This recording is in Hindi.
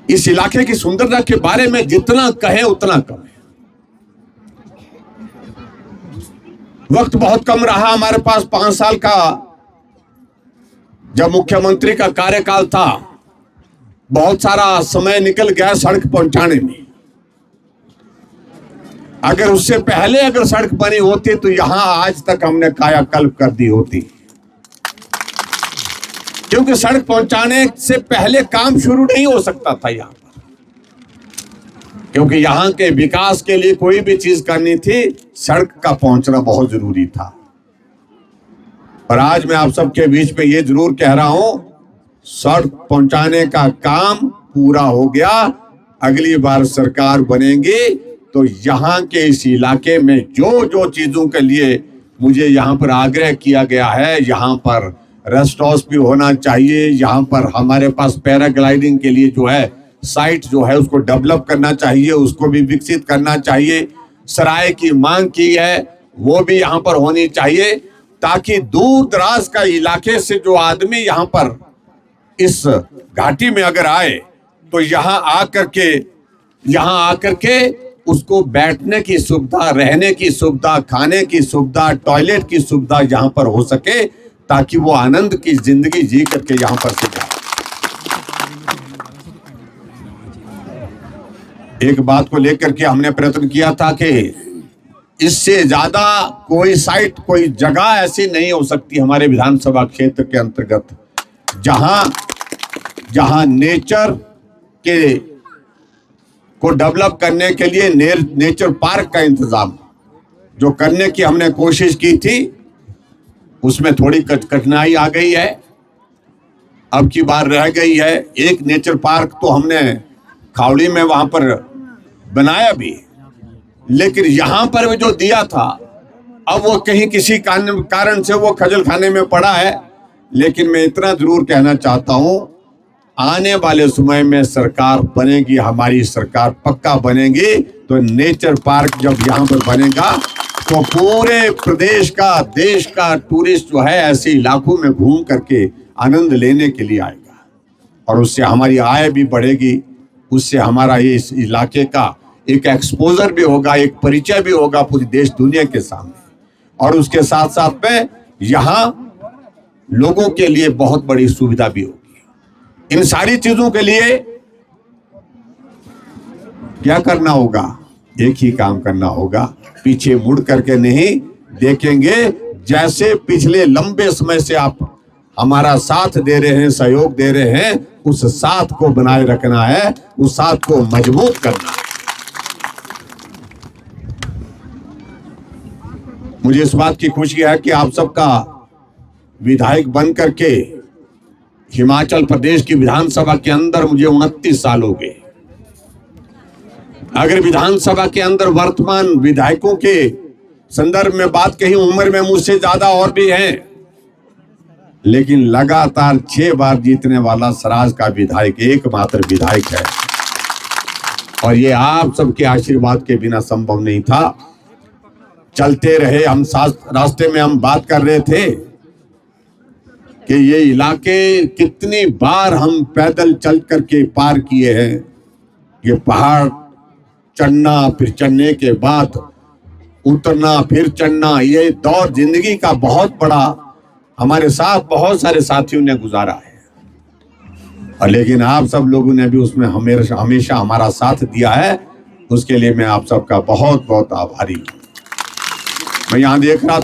इस इलाके की सुंदरता के बारे में जितना कहें उतना कम है। वक्त बहुत कम रहा हमारे पास। 5 साल का जब मुख्यमंत्री का कार्यकाल था, बहुत सारा समय निकल गया सड़क पहुंचाने में। अगर उससे पहले अगर सड़क बनी होती तो यहां आज तक हमने कायाकल्प कर दी होती, क्योंकि सड़क पहुंचाने से पहले काम शुरू नहीं हो सकता था यहां पर, क्योंकि यहां के विकास के लिए कोई भी चीज करनी थी, सड़क का पहुंचना बहुत जरूरी था। और आज मैं आप सबके बीच में ये जरूर कह रहा हूं, सड़क पहुंचाने का काम पूरा हो गया। अगली बार सरकार बनेगी तो यहाँ के इस इलाके में जो जो चीजों के लिए मुझे यहाँ पर आग्रह किया गया है, यहाँ पर रेस्ट हाउस भी होना चाहिए, यहाँ पर हमारे पास पैराग्लाइडिंग के लिए जो है साइट जो है उसको डेवलप करना चाहिए, उसको भी विकसित करना चाहिए। सराय की मांग की है वो भी यहाँ पर होनी चाहिए, ताकि दूर दराज का इलाके से जो आदमी यहाँ पर इस घाटी में अगर आए तो यहाँ आकर के उसको बैठने की सुविधा, रहने की सुविधा, खाने की सुविधा, टॉयलेट की सुविधा यहाँ पर हो सके, ताकि वो आनंद की जिंदगी जी करके यहाँ पर से जाए। एक बात को लेकर के हमने प्रयत्न किया था कि इससे ज्यादा कोई साइट, कोई जगह ऐसी नहीं हो सकती हमारे विधानसभा क्षेत्र के अंतर्गत जहां नेचर को डेवलप करने के लिए नेचर पार्क का इंतजाम जो करने की हमने कोशिश की थी, उसमें थोड़ी कठिनाई आ गई है। अब की बार रह गई है। एक नेचर पार्क तो हमने खावड़ी में वहां पर बनाया भी, लेकिन यहां पर भी जो दिया था अब वो कहीं किसी कारण से वो खजल खाने में पड़ा है। लेकिन मैं इतना जरूर कहना चाहता हूं, आने वाले समय में सरकार बनेगी, हमारी सरकार पक्का बनेगी, तो नेचर पार्क जब यहाँ पर बनेगा तो पूरे प्रदेश का, देश का टूरिस्ट जो है ऐसे इलाकों में घूम करके आनंद लेने के लिए आएगा, और उससे हमारी आय भी बढ़ेगी, उससे हमारा ये इस इलाके का एक एक्सपोजर भी होगा, एक परिचय भी होगा पूरी देश दुनिया के सामने। और उसके साथ साथ में यहाँ लोगों के लिए बहुत बड़ी सुविधा भी होगी। इन सारी चीजों के लिए क्या करना होगा? एक ही काम करना होगा, पीछे मुड़ करके नहीं देखेंगे। जैसे पिछले लंबे समय से आप हमारा साथ दे रहे हैं, सहयोग दे रहे हैं, उस साथ को बनाए रखना है, उस साथ को मजबूत करना है। मुझे इस बात की खुशी है कि आप सबका विधायक बन करके हिमाचल प्रदेश की विधानसभा के अंदर मुझे 29 साल हो गए। अगर विधानसभा के अंदर वर्तमान विधायकों के संदर्भ में बात कही, उम्र में मुझसे ज्यादा और भी हैं, लेकिन लगातार 6 बार जीतने वाला सराज का विधायक एकमात्र विधायक है। और ये आप सबके आशीर्वाद के बिना संभव नहीं था। चलते रहे हम, रास्ते में हम बात कर रहे थे कि ये इलाके कितनी बार हम पैदल चल करके पार किए हैं। ये पहाड़ चढ़ना, फिर चढ़ने के बाद उतरना, फिर चढ़ना, ये दौर जिंदगी का बहुत बड़ा हमारे साथ बहुत सारे साथियों ने गुजारा है। और लेकिन आप सब लोगों ने भी उसमें हमेशा हमारा साथ दिया है, उसके लिए मैं आप सबका बहुत बहुत आभारी हूं। मैं यहाँ देख रहा